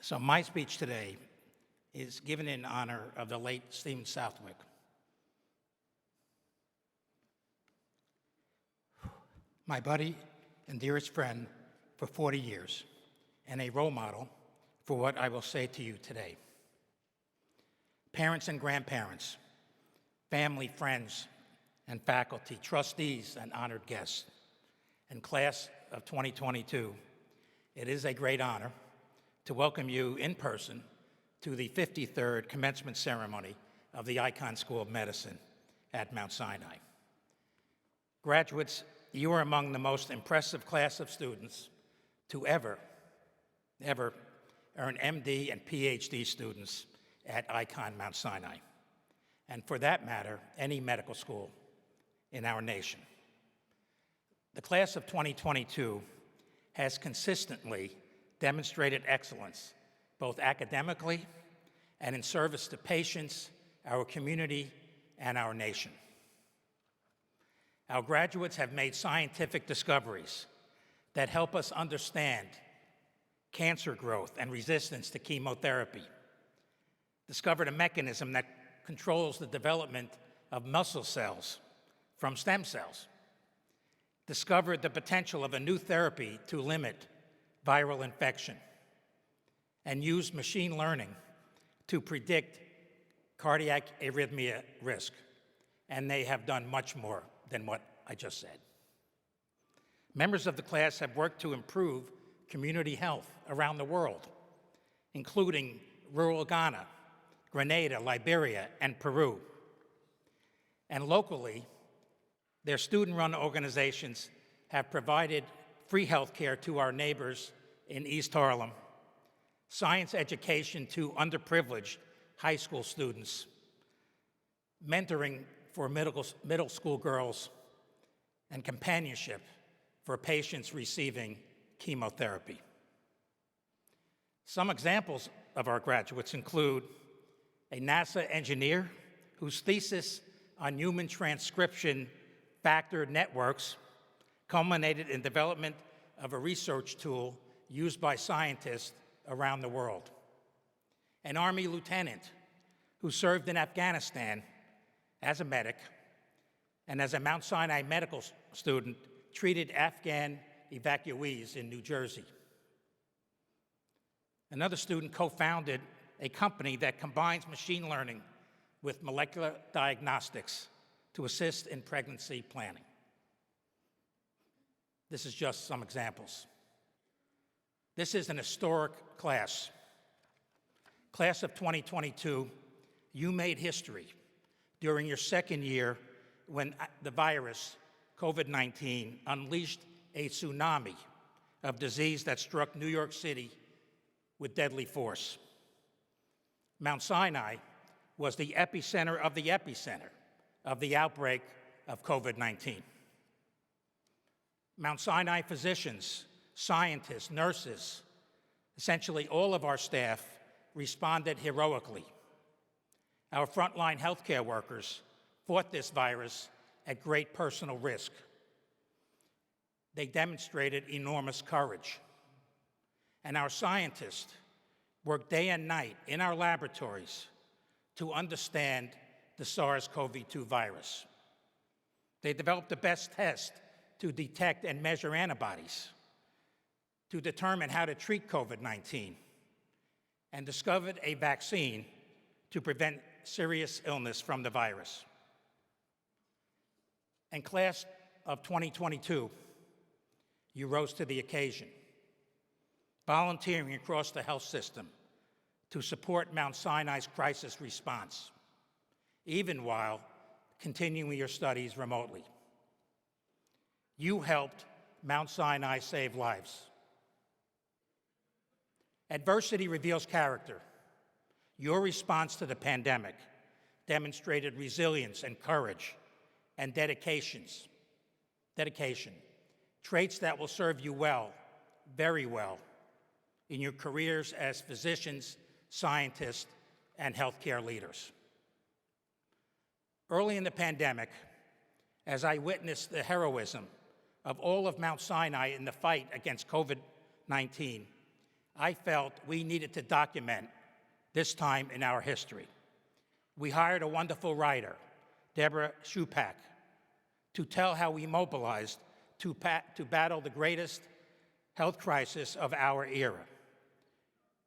So my speech today is given in honor of the late Stephen Southwick. My buddy and dearest friend for 40 years, and a role model for what I will say to you today. Parents and grandparents, family, friends, and faculty, trustees, and honored guests, and class of 2022, it is a great honor to welcome you in person to the 53rd commencement ceremony of the Icahn School of Medicine at Mount Sinai. Graduates, you are among the most impressive class of students to ever earn MD and PhD students at Icahn Mount Sinai, and for that matter, any medical school in our nation. The class of 2022 has consistently demonstrated excellence, both academically and in service to patients, our community, and our nation. Our graduates have made scientific discoveries that help us understand cancer growth and resistance to chemotherapy, discovered a mechanism that controls the development of muscle cells from stem cells, discovered the potential of a new therapy to limit viral infection, and used machine learning to predict cardiac arrhythmia risk. And they have done much more than what I just said. Members of the class have worked to improve community health around the world, including rural Ghana, Grenada, Liberia, and Peru. And locally, their student-run organizations have provided free health care to our neighbors in East Harlem, science education to underprivileged high school students, mentoring for middle school girls, and companionship for patients receiving chemotherapy. Some examples of our graduates include a NASA engineer whose thesis on human transcription factor networks culminated in development of a research tool used by scientists around the world. An Army lieutenant who served in Afghanistan as a medic and as a Mount Sinai medical student treated Afghan evacuees in New Jersey. Another student co-founded a company that combines machine learning with molecular diagnostics to assist in pregnancy planning. This is just some examples. This is an historic class. Class of 2022, you made history during your second year when the virus, COVID-19, unleashed a tsunami of disease that struck New York City with deadly force. Mount Sinai was the epicenter of the outbreak of COVID-19. Mount Sinai physicians, scientists, nurses, essentially all of our staff responded heroically. Our frontline healthcare workers fought this virus at great personal risk. They demonstrated enormous courage. And our scientists worked day and night in our laboratories to understand the SARS-CoV-2 virus. They developed the best test to detect and measure antibodies, to determine how to treat COVID-19, and discovered a vaccine to prevent serious illness from the virus. And class of 2022, you rose to the occasion, volunteering across the health system to support Mount Sinai's crisis response, even while continuing your studies remotely. You helped Mount Sinai save lives. Adversity reveals character. Your response to the pandemic demonstrated resilience and courage and dedication, traits that will serve you well, very well, in your careers as physicians, scientists, and healthcare leaders. Early in the pandemic, as I witnessed the heroism of all of Mount Sinai in the fight against COVID-19, I felt we needed to document this time in our history. We hired a wonderful writer, Deborah Shupak, to tell how we mobilized to battle the greatest health crisis of our era.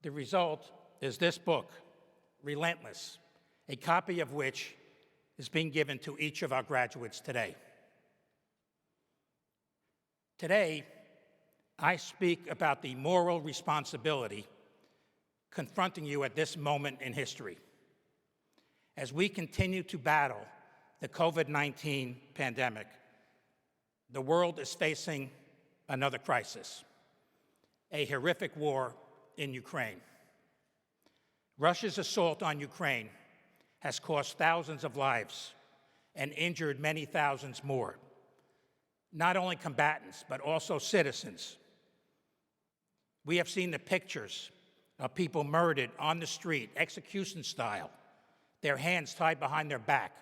The result is this book, Relentless, a copy of which is being given to each of our graduates today. Today, I speak about the moral responsibility confronting you at this moment in history. As we continue to battle the COVID-19 pandemic, the world is facing another crisis, a horrific war in Ukraine. Russia's assault on Ukraine has cost thousands of lives and injured many thousands more, not only combatants, but also citizens. We have seen the pictures of people murdered on the street, execution style, their hands tied behind their back.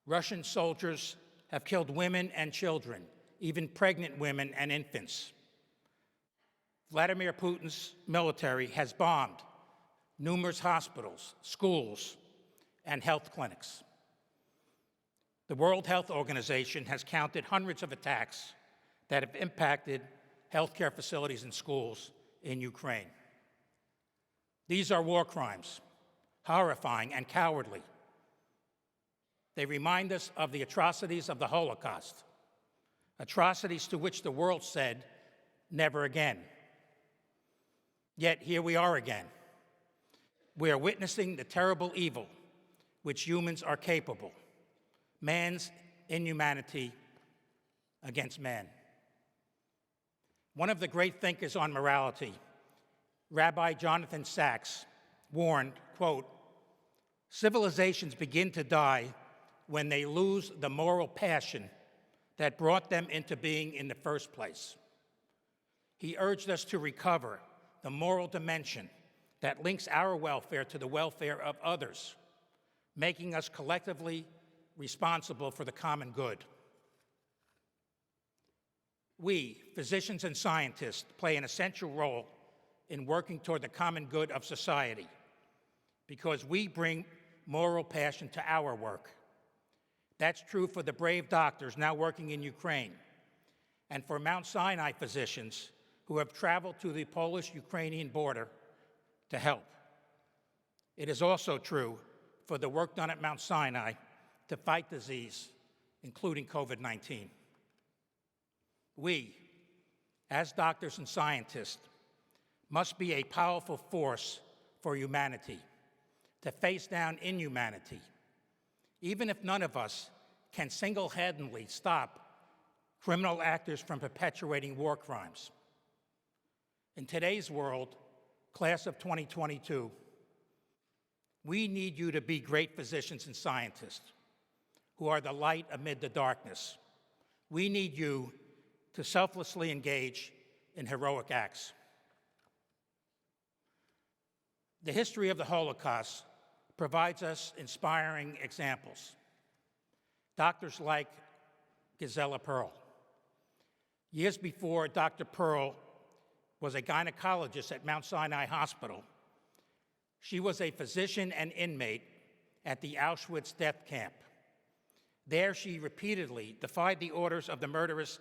Russian soldiers have killed women and children, even pregnant women and infants. Vladimir Putin's military has bombed numerous hospitals, schools, and health clinics. The World Health Organization has counted hundreds of attacks that have impacted healthcare facilities and schools in Ukraine. These are war crimes, horrifying and cowardly. They remind us of the atrocities of the Holocaust, atrocities to which the world said, never again. Yet here we are again. We are witnessing the terrible evil which humans are capable, man's inhumanity against man. One of the great thinkers on morality, Rabbi Jonathan Sacks, warned, quote, "Civilizations begin to die when they lose the moral passion that brought them into being in the first place." He urged us to recover the moral dimension that links our welfare to the welfare of others, making us collectively responsible for the common good. We, physicians and scientists, play an essential role in working toward the common good of society because we bring moral passion to our work. That's true for the brave doctors now working in Ukraine and for Mount Sinai physicians who have traveled to the Polish-Ukrainian border to help. It is also true for the work done at Mount Sinai to fight disease, including COVID-19. We, as doctors and scientists, must be a powerful force for humanity, to face down inhumanity, even if none of us can single-handedly stop criminal actors from perpetuating war crimes. In today's world, class of 2022, we need you to be great physicians and scientists who are the light amid the darkness. We need you to selflessly engage in heroic acts. The history of the Holocaust provides us inspiring examples. Doctors like Gisela Perl. Years before Dr. Perl was a gynecologist at Mount Sinai Hospital, she was a physician and inmate at the Auschwitz death camp. There she repeatedly defied the orders of the murderous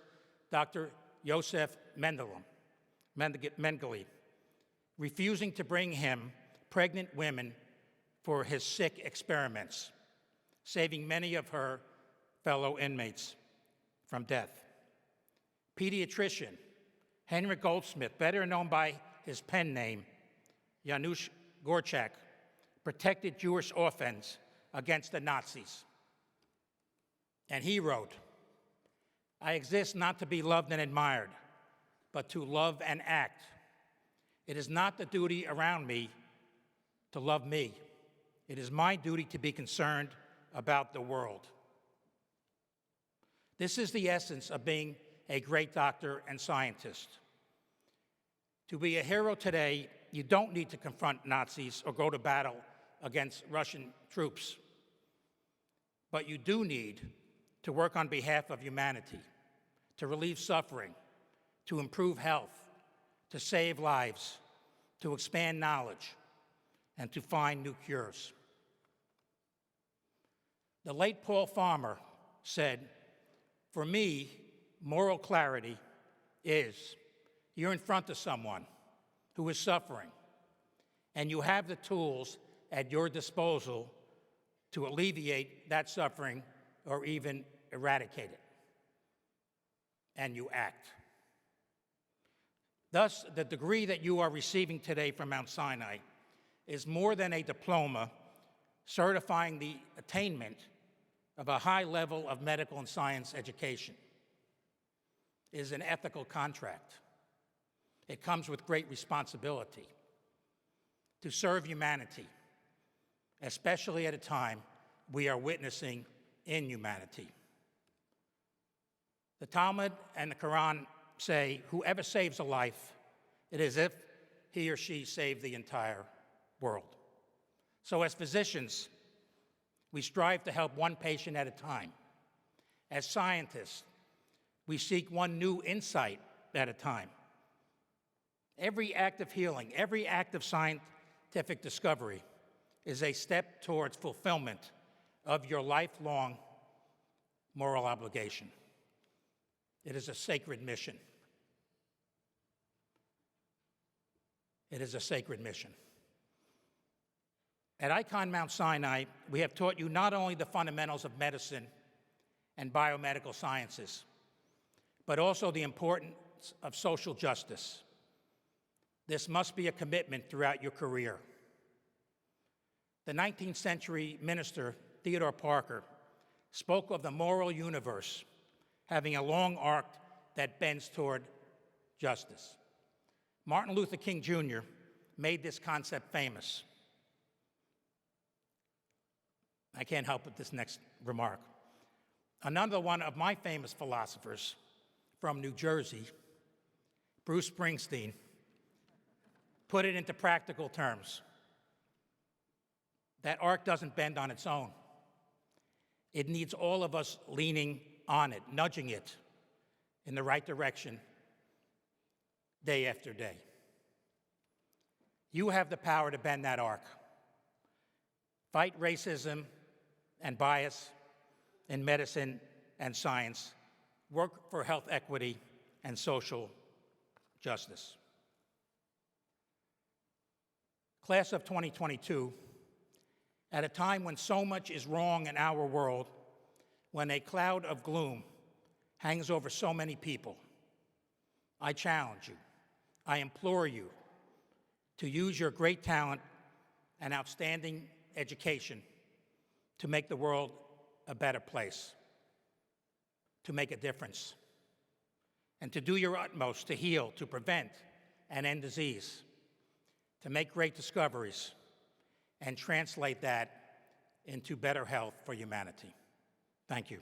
Dr. Yosef Mengele, refusing to bring him pregnant women for his sick experiments, saving many of her fellow inmates from death. Pediatrician Henry Goldsmith, better known by his pen name, Janusz Gorczak, protected Jewish orphans against the Nazis. And he wrote, "I exist not to be loved and admired, but to love and act. It is not the duty around me to love me. It is my duty to be concerned about the world." This is the essence of being a great doctor and scientist. To be a hero today, you don't need to confront Nazis or go to battle against Russian troops. But you do need to work on behalf of humanity, to relieve suffering, to improve health, to save lives, to expand knowledge, and to find new cures. The late Paul Farmer said, "For me, moral clarity is you're in front of someone who is suffering, and you have the tools at your disposal to alleviate that suffering or even eradicate it, and you act." Thus, the degree that you are receiving today from Mount Sinai is more than a diploma certifying the attainment of a high level of medical and science education. It is an ethical contract. It comes with great responsibility to serve humanity, especially at a time we are witnessing inhumanity. The Talmud and the Quran say, whoever saves a life, it is as if he or she saved the entire world. So as physicians, we strive to help one patient at a time. As scientists, we seek one new insight at a time. Every act of healing, every act of scientific discovery is a step towards fulfillment of your lifelong moral obligation. It is a sacred mission. It is a sacred mission. At Icahn Mount Sinai, we have taught you not only the fundamentals of medicine and biomedical sciences, but also the importance of social justice. This must be a commitment throughout your career. The 19th century minister, Theodore Parker, spoke of the moral universe having a long arc that bends toward justice. Martin Luther King Jr. made this concept famous. I can't help with this next remark. Another one of my famous philosophers from New Jersey, Bruce Springsteen, put it into practical terms. That arc doesn't bend on its own. It needs all of us leaning on it, nudging it in the right direction day after day. You have the power to bend that arc. Fight racism and bias in medicine and science. Work for health equity and social justice. Class of 2022, at a time when so much is wrong in our world, when a cloud of gloom hangs over so many people, I challenge you, I implore you to use your great talent and outstanding education to make the world a better place, to make a difference, and to do your utmost to heal, to prevent and end disease, to make great discoveries, and translate that into better health for humanity. Thank you.